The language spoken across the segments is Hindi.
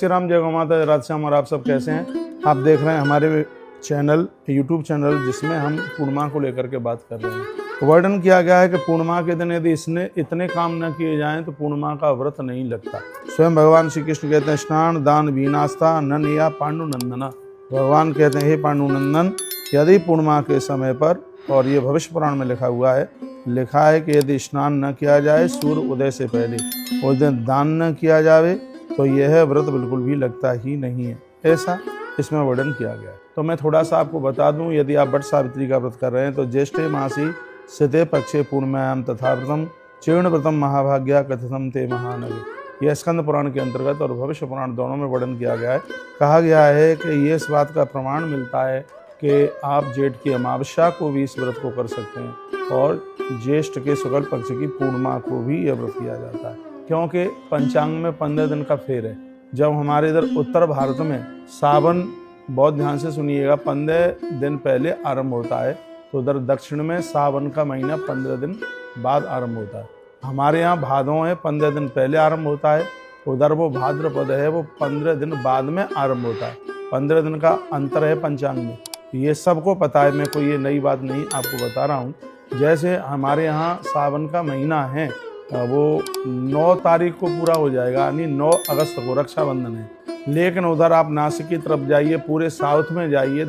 श्री राम, जय गौ माता, राधे श्याम। और आप सब कैसे हैं? आप देख रहे हैं हमारे चैनल, यूट्यूब चैनल, जिसमें हम पूर्णिमा को लेकर के बात कर रहे हैं। वर्णन किया गया है कि पूर्णिमा के दिन यदि इसने इतने काम न किए जाएं तो पूर्णिमा का व्रत नहीं लगता। स्वयं भगवान श्री कृष्ण कहते हैं, स्नान दान भीनास्ता नन या पांडुनंदना। भगवान कहते हैं, हे पांडुनंदन, यदि पूर्णिमा के समय पर, और ये भविष्य पुराण में लिखा है कि यदि स्नान न किया जाए सूर्य उदय से पहले, उस दिन दान न किया जाए तो यह व्रत बिल्कुल भी लगता ही नहीं है। ऐसा इसमें वर्णन किया गया है। तो मैं थोड़ा सा आपको बता दूं, यदि आप वट सावित्री का व्रत कर रहे हैं तो ज्येष्ठे मासी सिते पक्षे पूर्णिमायाम तथा व्रतम चीर्ण व्रतम महाभाग्या कथितम ते महानगे। यह स्कंद पुराण के अंतर्गत और भविष्य पुराण दोनों में वर्णन किया गया है। कहा गया है कि ये इस बात का प्रमाण मिलता है कि आप जेठ की अमावस्या को भी इस व्रत को कर सकते हैं और ज्येष्ठ के शुक्ल पक्ष की पूर्णिमा को भी यह व्रत किया जाता है, क्योंकि पंचांग में 15 दिन का फेर है। जब हमारे इधर उत्तर भारत में सावन, बहुत ध्यान से सुनिएगा, 15 दिन पहले आरंभ होता है, तो उधर दक्षिण में सावन का महीना 15 दिन बाद आरंभ होता है। हमारे यहाँ भादों है, 15 दिन पहले आरंभ होता है, उधर वो भाद्रपद है, वो 15 दिन बाद में आरंभ होता है। 15 दिन का अंतर है पंचांग में। ये सबको पता है, मैं कोई ये नई बात नहीं आपको बता रहा हूँ। जैसे हमारे यहाँ सावन का महीना है, वो 9 तारीख को पूरा हो जाएगा, यानी 9 अगस्त को रक्षाबंधन है। लेकिन उधर आप नासिक की तरफ जाइए, पूरे साउथ में जाइए,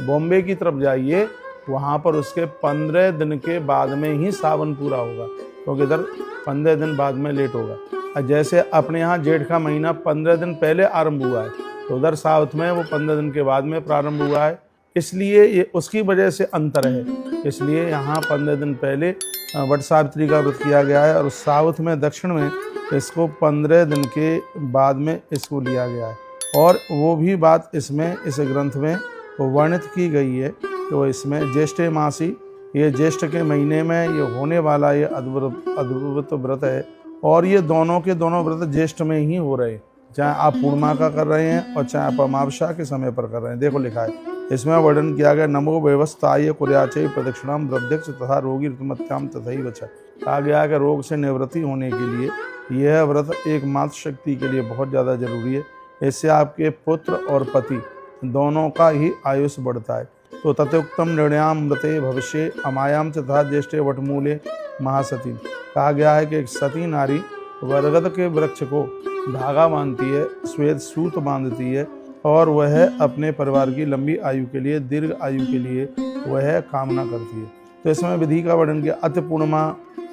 बॉम्बे की तरफ जाइए, वहाँ पर उसके 15 दिन के बाद में ही सावन पूरा होगा, क्योंकि इधर 15 दिन बाद में लेट होगा। जैसे अपने यहाँ जेठ का महीना 15 दिन पहले आरंभ हुआ है, तो उधर साउथ में वो 15 दिन के बाद में प्रारंभ हुआ है, इसलिए ये उसकी वजह से अंतर है। इसलिए यहाँ 15 दिन पहले वट सावित्री का व्रत किया गया है और साउथ में, दक्षिण में इसको 15 दिन के बाद में इसको लिया गया है। और वो भी बात इसमें, इस ग्रंथ में वर्णित की गई है, तो इसमें ज्येष्ठे मासी, ये ज्येष्ठ के महीने में ये होने वाला ये अद्भुत व्रत है। और ये दोनों के दोनों व्रत ज्येष्ठ में ही हो रहे हैं, चाहे आप पूर्णिमा का कर रहे हैं और चाहे आप अमावस्या के समय पर कर रहे हैं। देखो लिखा है इसमें, वर्णन किया गया, नमो व्यवस्थाय कुर्याचय प्रदक्षिणाम वृद्धक्ष तथा रोगी ऋतुमत्याम तथैव च। कहा गया कि रोग से निवृत्ति होने के लिए यह व्रत एक मातृ शक्ति के लिए बहुत ज़्यादा जरूरी है। इससे आपके पुत्र और पति दोनों का ही आयुष बढ़ता है। तो तथोक्तम निर्णयाम व्रते भविष्य अमायाम तथा ज्येष्ठे वटमूले महासती। कहा गया है कि एक सती नारी बरगद के वृक्ष को धागा बांधती है, श्वेत सूत बांधती है, और वह अपने परिवार की लंबी आयु के लिए, दीर्घ आयु के लिए वह कामना करती है। तो इसमें विधि का वर्णन किया, अति पूर्णिमा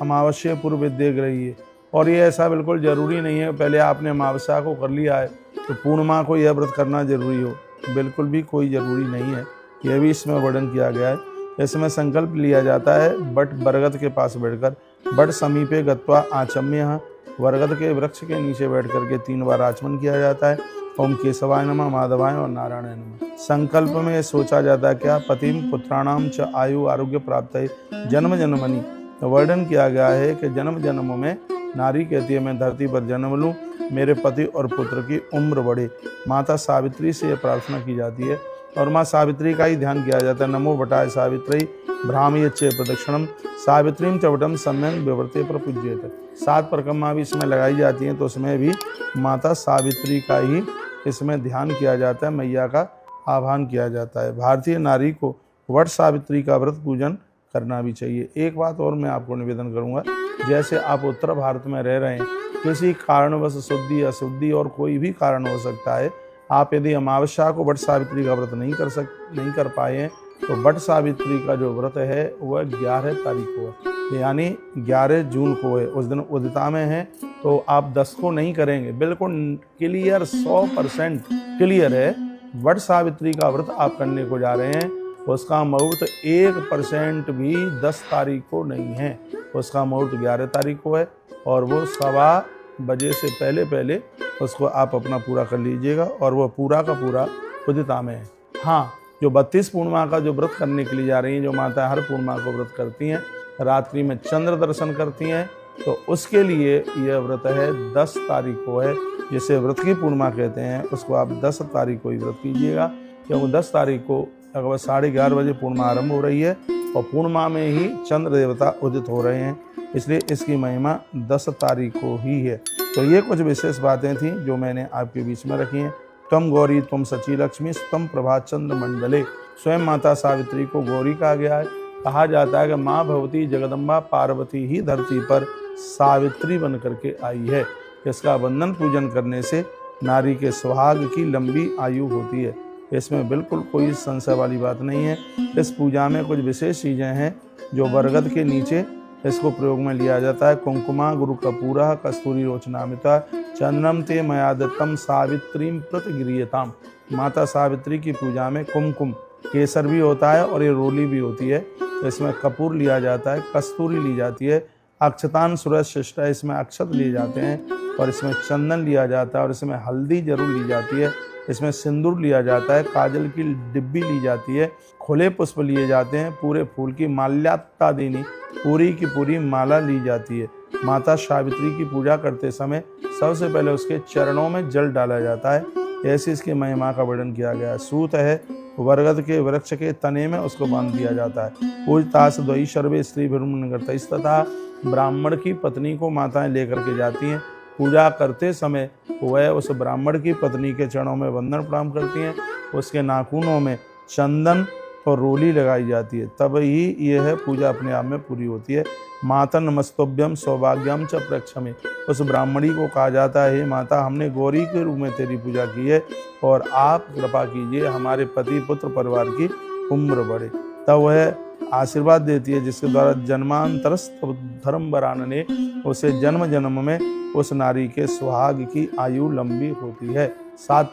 अमावस्या पूर्व विद्येग रही है। और ये ऐसा बिल्कुल जरूरी नहीं है पहले आपने अमावस्या को कर लिया है तो पूर्णिमा को यह व्रत करना जरूरी हो, बिल्कुल भी कोई जरूरी नहीं है। यह भी इसमें वर्णन किया गया है। इसमें संकल्प लिया जाता है, बट बरगद के पास बैठकर, बट समीपे गत्वा आचम्य, बरगद के वृक्ष के नीचे बैठ करके 3 बार आचमन किया जाता है, ओम केशवाय नमः, माधवाय और नारायणाय नमः। संकल्प में सोचा जाता है क्या, पतिम पुत्राणाम च आयु आरोग्य प्राप्त है जन्म जन्मनि। तो वर्णन किया गया है कि जन्म जन्म में नारी कहती है, मैं धरती पर जन्म लूँ, मेरे पति और पुत्र की उम्र बढ़े। माता सावित्री से यह प्रार्थना की जाती है और माँ सावित्री का ही ध्यान किया जाता है। नमो वटाय सावित्री भ्रामयच्चे प्रदक्षिणम सावित्रीम चवटम सम्यक विवर्ते पर पूज्येत। 7 परिक्रमा भी इसमें लगाई जाती हैं, तो उसमें भी माता सावित्री का ही इसमें ध्यान किया जाता है, मैया का आह्वान किया जाता है। भारतीय नारी को वट सावित्री का व्रत पूजन करना भी चाहिए। एक बात और मैं आपको निवेदन करूंगा, जैसे आप उत्तर भारत में रह रहे हैं, किसी कारणवश शुद्धि अशुद्धि और कोई भी कारण हो सकता है, आप यदि अमावस्या को वट सावित्री का व्रत नहीं कर पाए हैं, तो वट सावित्री का जो व्रत है वह 11 तारीख को है, यानी 11 जून को है। उस दिन उदिता में है, तो आप 10 को नहीं करेंगे। बिल्कुल क्लियर, 100% क्लियर है, वट सावित्री का व्रत आप करने को जा रहे हैं। उसका मुहूर्त 1% भी 10 तारीख को नहीं है, उसका मुहूर्त 11 तारीख को है, और वो 1:15 बजे से पहले उसको आप अपना पूरा कर लीजिएगा, और वह पूरा का पूरा उदिता में है। हाँ, जो 32 पूर्णिमा का जो व्रत करने के लिए जा रही हैं, जो माता हर पूर्णिमा को व्रत करती हैं, रात्रि में चंद्र दर्शन करती हैं, तो उसके लिए यह व्रत है 10 तारीख को है, जिसे व्रत की पूर्णिमा कहते हैं। उसको आप 10 तारीख को ही व्रत कीजिएगा, क्योंकि 10 तारीख को लगभग 11:30 बजे पूर्णिमा आरंभ हो रही है और पूर्णिमा में ही चंद्र देवता उदित हो रहे हैं, इसलिए इसकी महिमा 10 तारीख को ही है। तो ये कुछ विशेष बातें थीं जो मैंने आपके बीच में रखी हैं। त्वम गौरी त्वम सची लक्ष्मी त्वम प्रभात चंद्र मंडले। स्वयं माता सावित्री को गौरी कहा गया है। कहा जाता है कि माँ भगवती जगदम्बा पार्वती ही धरती पर सावित्री बन करके आई है। इसका वंदन पूजन करने से नारी के सुहाग की लंबी आयु होती है। इसमें बिल्कुल कोई संशय वाली बात नहीं है। इस पूजा में कुछ विशेष चीज़ें हैं जो बरगद के नीचे इसको प्रयोग में लिया जाता है। कुंकुमा गुरु कपूरा कस्तूरी रोचनामिता चंद्रम ते मयादत्तम सावित्रीम प्रतिगृह्यताम। माता सावित्री की पूजा में कुमकुम केसर भी होता है और ये रोली भी होती है। इसमें कपूर लिया जाता है, कस्तूरी ली जाती है, अक्षतान सूरज शिष्ट है, इसमें अक्षत लिए जाते हैं और इसमें चंदन लिया जाता है और इसमें हल्दी जरूर ली जाती है। इसमें सिंदूर लिया जाता है, काजल की डिब्बी ली जाती है, खुले पुष्प लिए जाते हैं, पूरे फूल की माल्यात्ता देनी पूरी की पूरी माला ली जाती है। माता सावित्री की पूजा करते समय सबसे पहले उसके चरणों में जल डाला जाता है। ऐसी इसकी महिमा का वर्णन किया गया है। सूत है, बरगद के वृक्ष के तने में उसको बांध दिया जाता है। पूजतास द्वयी सर्वे स्त्री तथा ब्राह्मण की पत्नी को माताएं लेकर के जाती हैं। पूजा करते समय वह उस ब्राह्मण की पत्नी के चरणों में वंदन प्रणाम करती हैं। उसके नाखूनों में चंदन और रोली लगाई जाती है, तब ही यह पूजा अपने आप में पूरी होती है। माता नमस्तुभ्यम सौभाग्यम च प्रक्षमे। उस ब्राह्मणी को कहा जाता है, हे माता, हमने गौरी के रूप में तेरी पूजा की है और आप कृपा कीजिए हमारे पति पुत्र परिवार की उम्र बढ़े। तब वह आशीर्वाद देती है, जिसके द्वारा जन्मांतरस्थ धर्म बरानने उसे जन्म जन्म में उस नारी के सुहाग की आयु लंबी होती है। 7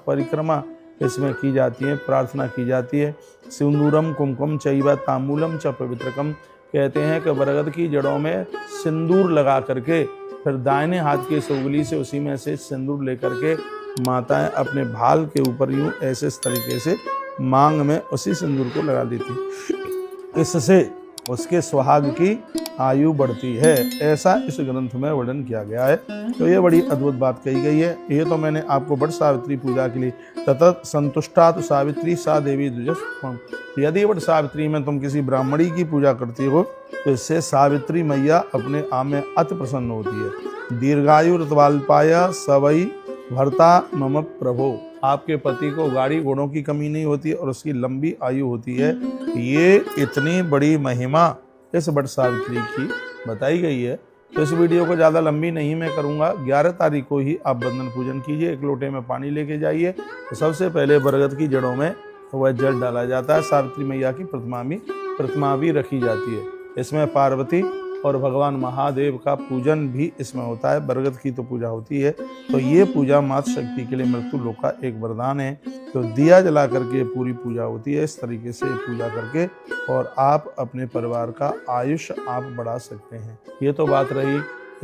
परिक्रमा इसमें की जाती है, प्रार्थना की जाती है। सिंदूरम कुमकुम चैव तांबूलम च पवित्रकम। कहते हैं कि बरगद की जड़ों में सिंदूर लगा करके फिर दाहिने हाथ की इस उंगली से उसी में से सिंदूर लेकर के माताएं अपने भाल के ऊपर यूं ऐसे इस तरीके से मांग में उसी सिंदूर को लगा देती। इससे उसके सुहाग की आयु बढ़ती है। ऐसा इस ग्रंथ में वर्णन किया गया है। तो ये बड़ी अद्भुत बात कही गई है। ये तो मैंने आपको वट सावित्री पूजा के लिए तथा संतुष्टा तो सावित्री सा देवी द्विजस्व। यदि वट सावित्री में तुम किसी ब्राह्मणी की पूजा करती हो तो इससे सावित्री मैया अपने आप में अति प्रसन्न होती है। दीर्घायु ऋतवाल्पाय सवई भरता मम प्रभो। आपके पति को गाड़ी घोड़ों की कमी नहीं होती और उसकी लंबी आयु होती है। ये इतनी बड़ी महिमा इस वट सावित्री की बताई गई है। तो इस वीडियो को ज़्यादा लंबी नहीं मैं करूँगा। 11 तारीख को ही आप बंधन पूजन कीजिए। 1 लोटे में पानी लेके जाइए। तो सबसे पहले बरगद की जड़ों में वह जल डाला जाता है। सावित्री मैया की प्रतिमा भी रखी जाती है। इसमें पार्वती और भगवान महादेव का पूजन भी इसमें होता है। बरगद की तो पूजा होती है। तो ये पूजा मातृ शक्ति के लिए मृत्यु लोक का एक वरदान है। तो दिया जला करके पूरी पूजा होती है। इस तरीके से पूजा करके और आप अपने परिवार का आयुष्य आप बढ़ा सकते हैं। ये तो बात रही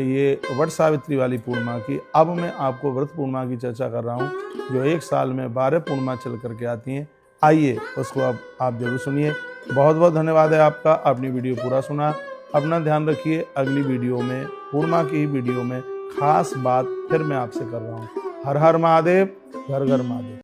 ये वट सावित्री वाली पूर्णिमा की। अब मैं आपको व्रत पूर्णिमा की चर्चा कर रहा हूँ जो 1 साल में 12 पूर्णिमा चल करके आती हैं। आइए उसको अब आप जरूर सुनिए। बहुत बहुत धन्यवाद है आपका। आपने वीडियो पूरा सुना। अपना ध्यान रखिए। अगली वीडियो में पूर्णिमा की वीडियो में खास बात फिर मैं आपसे कर रहा हूँ। हर हर महादेव, घर घर महादेव।